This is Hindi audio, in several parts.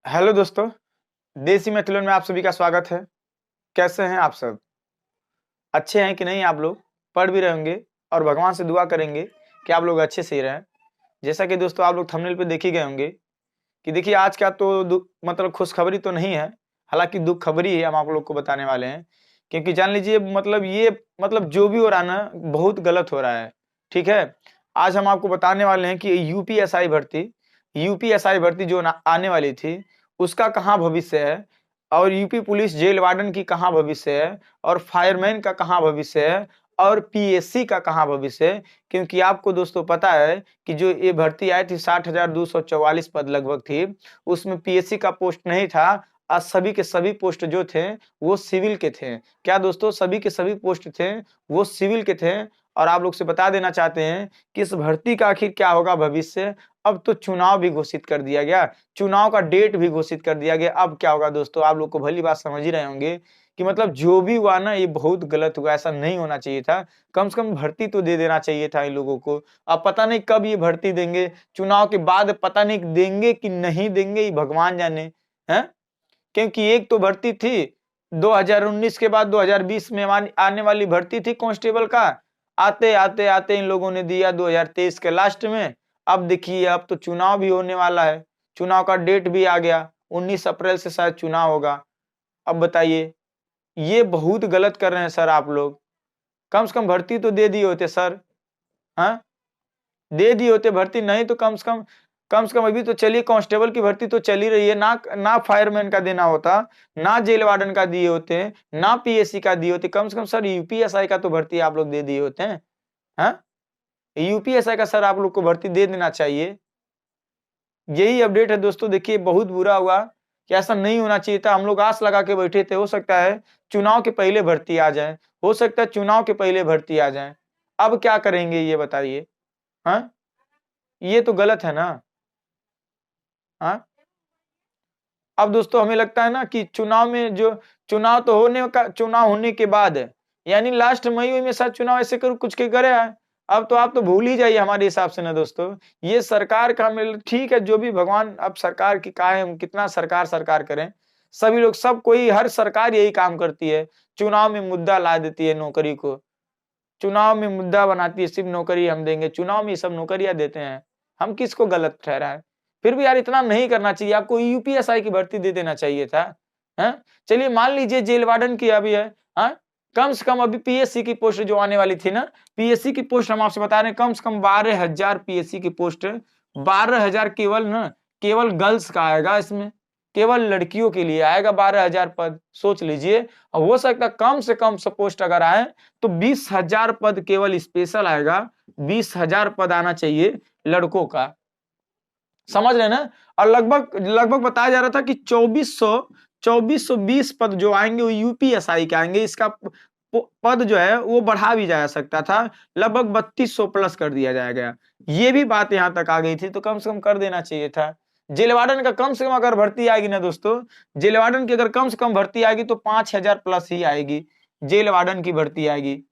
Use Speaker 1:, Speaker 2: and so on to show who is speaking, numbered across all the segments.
Speaker 1: हेलो दोस्तों, देसी मैथिलों में आप सभी का स्वागत है। कैसे हैं आप सब? अच्छे हैं कि नहीं? आप लोग पढ़ भी रहे होंगे और भगवान से दुआ करेंगे कि आप लोग अच्छे से ही रहें। जैसा कि दोस्तों आप लोग थंबनेल पे देख ही गए होंगे कि देखिए आज का तो मतलब खुशखबरी तो नहीं है, हालांकि दुख खबरी है हम आप लोग को बताने वाले हैं। क्योंकि जान लीजिए मतलब ये मतलब जो भी हो रहा है ना बहुत गलत हो रहा है। ठीक है, आज हम आपको बताने वाले हैं कि यूपीएसआई भर्ती जो आने वाली थी उसका कहाँ भविष्य है, और यूपी पुलिस जेल वार्डन की कहाँ भविष्य है, और फायरमैन का कहाँ भविष्य है, और पीएससी का कहाँ भविष्य है। क्योंकि आपको दोस्तों पता है कि जो ये भर्ती आई थी 60,244 पद लगभग थी, उसमें पीएससी का पोस्ट नहीं था। आज सभी के सभी पोस्ट जो थे वो सिविल के थे। क्या दोस्तों, सभी के सभी पोस्ट थे वो सिविल के थे। और आप लोग से बता देना चाहते हैं कि इस भर्ती का आखिर क्या होगा भविष्य। अब तो चुनाव भी घोषित कर दिया गया, चुनाव का डेट भी घोषित कर दिया गया। अब क्या होगा दोस्तों, आप लोग को भली बात समझ ही रहे होंगे कि मतलब जो भी हुआ ना ये बहुत गलत हुआ, ऐसा नहीं होना चाहिए था। कम से कम भर्ती तो दे देना चाहिए था इन लोगों को। अब पता नहीं कब ये भर्ती देंगे, चुनाव के बाद पता नहीं देंगे कि नहीं देंगे, ये भगवान जाने हैं। क्योंकि एक तो भर्ती थी 2019 के बाद 2020 में आने वाली भर्ती थी कांस्टेबल का। आते आते आते इन लोगों ने दिया 2023 के लास्ट में। अब देखिए अब तो चुनाव भी होने वाला है, चुनाव का डेट भी आ गया, 19 अप्रैल से शायद चुनाव होगा। अब बताइए, ये बहुत गलत कर रहे हैं सर आप लोग। कम से कम भर्ती तो दे दिए होते सर। हाँ, दे दिए होते भर्ती, नहीं तो कम से कम अभी तो चलिए कांस्टेबल की भर्ती तो चल ही रही है ना, ना फायरमैन का देना होता, ना जेल वार्डन का दिए होते, ना पीएससी का दिए होते। कम से कम सर यूपीएसआई का तो भर्ती आप लोग दे दिए होते हैं। हाँ, यूपीएसआई का सर आप लोग को भर्ती दे देना चाहिए। यही अपडेट है दोस्तों। देखिए बहुत बुरा हुआ कि ऐसा नहीं होना चाहिए था। हम लोग आस लगा के बैठे थे, हो सकता है चुनाव के पहले भर्ती आ जाए, हो सकता है चुनाव के पहले भर्ती आ जाए। अब क्या करेंगे ये बताइए। हाँ, ये तो गलत है ना। हाँ, अब दोस्तों हमें लगता है ना कि चुनाव में जो चुनाव होने के बाद यानी लास्ट मई में शायद चुनाव ऐसे कर कुछ के करे है। अब तो आप तो भूल ही जाइए हमारे हिसाब से ना दोस्तों। ये सरकार का ठीक है, जो भी भगवान अब सरकार की कहा है, हम कितना सरकार सरकार करें। सभी लोग सब कोई हर सरकार यही काम करती है, चुनाव में मुद्दा ला देती है नौकरी को, चुनाव में मुद्दा बनाती है सिर्फ नौकरी हम देंगे, चुनाव में सब नौकरियां देते हैं। हम किसको गलत ठहराए? फिर भी यार इतना नहीं करना चाहिए, आपको यूपीएसआई की भर्ती दे देना चाहिए था। हैं? चलिए मान लीजिए जेल वार्डन की अभी है। हाँ, कम से कम अभी पीएससी की पोस्ट जो आने वाली थी ना, पीएससी की पोस्ट हम आपसे बता रहे हैं कम से कम 12,000 पीएससी की पोस्ट। 12,000 केवल ना, केवल गर्ल्स का आएगा इसमें, केवल लड़कियों के लिए आएगा 12,000 पद। सोच लीजिए, हो सकता है कम से कम पोस्ट अगर आए तो 20,000 पद केवल स्पेशल आएगा। 20,000 पद आना चाहिए लड़कों का, समझ रहे ना। और लगभग लगभग बताया जा रहा था कि 2420 पद जो आएंगे वो यूपीएसआई के आएंगे। इसका पद जो है वो बढ़ा भी जा सकता था, लगभग 3200 प्लस कर दिया जाएगा। ये भी बात यहां तक आ गई थी, तो कम से कम कर देना चाहिए था। जेल वार्डन का कम से कम अगर भर्ती आएगी ना दोस्तों, जेल वार्डन की अगर कम से कम भर्ती आएगी तो 5,000 प्लस ही आएगी, जेल वार्डन की भर्ती आएगी।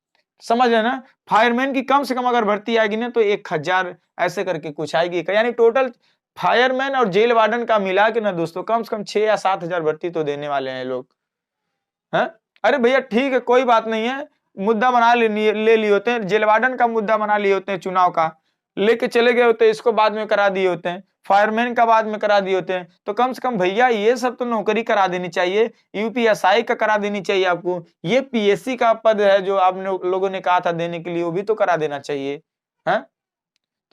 Speaker 1: समझ रहे ना। फायरमैन की कम से कम अगर भर्ती आएगी ना तो 1,000 ऐसे करके कुछ आएगी, यानी टोटल फायरमैन और जेल वार्डन का मिला के ना दोस्तों कम से कम 6 या 7,000 भर्ती तो देने वाले हैं लोग। हैं? अरे भैया ठीक है, कोई बात नहीं है, मुद्दा बना ले लिए होते हैं, जेल वार्डन का मुद्दा बना लिए होते हैं, चुनाव का लेके चले गए होते हैं, इसको बाद में करा दिए होते हैं, फायरमैन का बाद में करा दिए होते हैं। तो कम से कम भैया ये सब तो नौकरी करा देनी चाहिए, यूपीएसआई का करा देनी चाहिए आपको। ये पीएससी का पद है जो आप लोगों ने कहा था देने के लिए, वो भी तो करा देना चाहिए। है,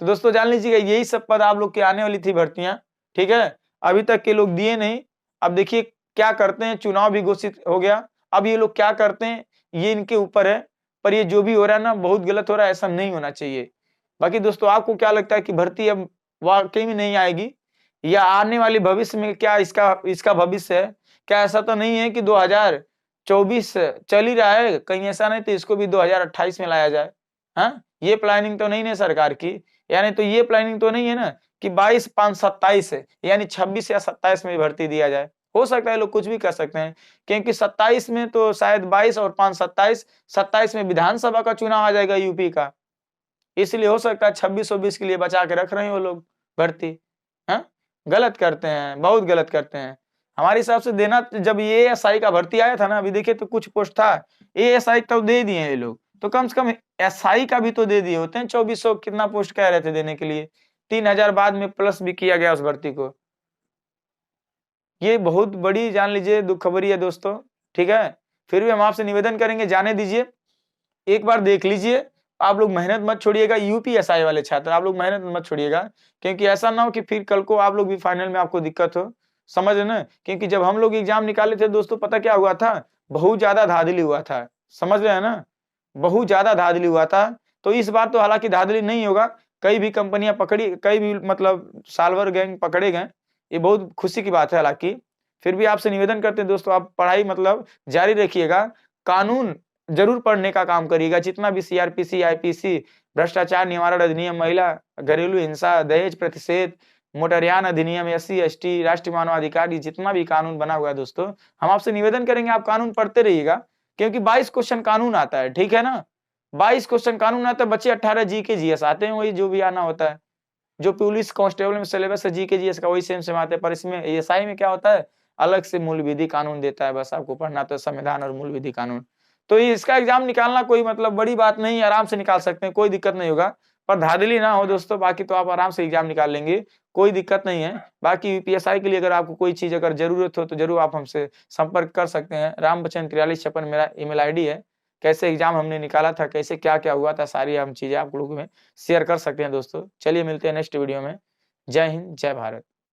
Speaker 1: तो दोस्तों जान लीजिएगा यही सब पद आप लोग की आने वाली थी भर्तियां। ठीक है, अभी तक के लोग दिए नहीं। अब देखिए क्या करते हैं, चुनाव भी घोषित हो गया, अब ये लोग क्या करते हैं ये इनके ऊपर है। पर ये जो भी हो रहा है ना बहुत गलत हो रहा है, ऐसा नहीं होना चाहिए। बाकी दोस्तों आपको क्या लगता है कि भर्ती अब वाकई में नहीं आएगी, या आने वाले भविष्य में क्या इसका इसका भविष्य है? क्या ऐसा तो नहीं है कि 2024 चल ही रहा है, कहीं ऐसा नहीं तो इसको भी 2028 में लाया जाए? हाँ, ये प्लानिंग तो नहीं है सरकार की, यानी तो ये प्लानिंग तो नहीं है ना कि 22, 5, 27 है यानी 26 या 27 में भर्ती दिया जाए। हो सकता है लोग कुछ भी कर सकते हैं, क्योंकि 27 में तो शायद 22 और 5 27, 27 में विधानसभा का चुनाव आ जाएगा यूपी का, इसलिए हो सकता है 26 और 20 के लिए बचा के रख रहे हैं वो लोग भर्ती। हाँ, गलत करते हैं, बहुत गलत करते हैं। हमारे हिसाब से देना, जब ये एएसआई का भर्ती आया था ना, अभी देखिए तो कुछ पोस्ट था, एएसआई तो दे दिए ये लोग, तो कम से कम एसआई का भी तो दे दिए होते हैं। 2400 कितना पोस्ट कह रहे थे देने के लिए, 3000 बाद में प्लस भी किया गया उस भर्ती को। ये बहुत बड़ी जान लीजिए दुखबरी है दोस्तों, ठीक है। फिर भी हम आपसे निवेदन करेंगे, जाने दीजिए, एक बार देख लीजिए। आप लोग मेहनत मत छोड़िएगा, यूपीएसआई वाले छात्र आप लोग मेहनत मत छोड़िएगा, क्योंकि ऐसा ना हो कि फिर कल को आप लोग भी फाइनल में आपको दिक्कत हो, समझ रहे ना। क्योंकि जब हम लोग एग्जाम निकाले थे दोस्तों, पता क्या हुआ था, बहुत ज्यादा धांधली हुआ था, समझ रहे हैं ना, बहुत ज्यादा धांधली हुआ था। तो इस बार तो हालांकि धांधली नहीं होगा, कई भी कंपनियां पकड़ी, कई भी मतलब साल्वर गैंग पकड़े गए, ये बहुत खुशी की बात है। हालांकि फिर भी आपसे निवेदन करते हैं दोस्तों, आप पढ़ाई मतलब जारी रखिएगा, कानून जरूर पढ़ने का काम करिएगा, जितना भी सीआरपीसी, आईपीसी, भ्रष्टाचार निवारण अधिनियम, महिला घरेलू हिंसा, दहेज प्रतिषेध, मोटरयान अधिनियम, एससी एसटी, राष्ट्रीय मानवाधिकार, ये जितना भी कानून बना हुआ है दोस्तों, हम आपसे निवेदन करेंगे आप कानून पढ़ते रहिएगा, क्योंकि 22 क्वेश्चन कानून आता है, ठीक है ना। 22 क्वेश्चन कानून आता है, बच्चे 18 जीके जीएस आते हैं, वही जो भी आना होता है, जो पुलिस कांस्टेबल में सिलेबस है जीके जीएस का, वही सेम सेम आते हैं। पर इसमें एएसआई में क्या होता है, अलग से मूल विधि कानून देता है, बस आपको पढ़ना तो संविधान और मूल विधि कानून। तो इसका एग्जाम निकालना कोई मतलब बड़ी बात नहीं है, आराम से निकाल सकते हैं, कोई दिक्कत नहीं होगा, पर धांधली ना हो दोस्तों, बाकी तो आप आराम से एग्जाम निकाल लेंगे, कोई दिक्कत नहीं है। बाकी यूपीएसआई के लिए अगर आपको कोई चीज अगर जरूरत हो तो जरूर आप हमसे संपर्क कर सकते हैं। रामबच्चन 4356 मेरा ईमेल आईडी है। कैसे एग्जाम हमने निकाला था, कैसे क्या क्या हुआ था, सारी हम चीजें आप लोगों में शेयर कर सकते हैं दोस्तों। चलिए मिलते हैं नेक्स्ट वीडियो में। जय हिंद, जय भारत।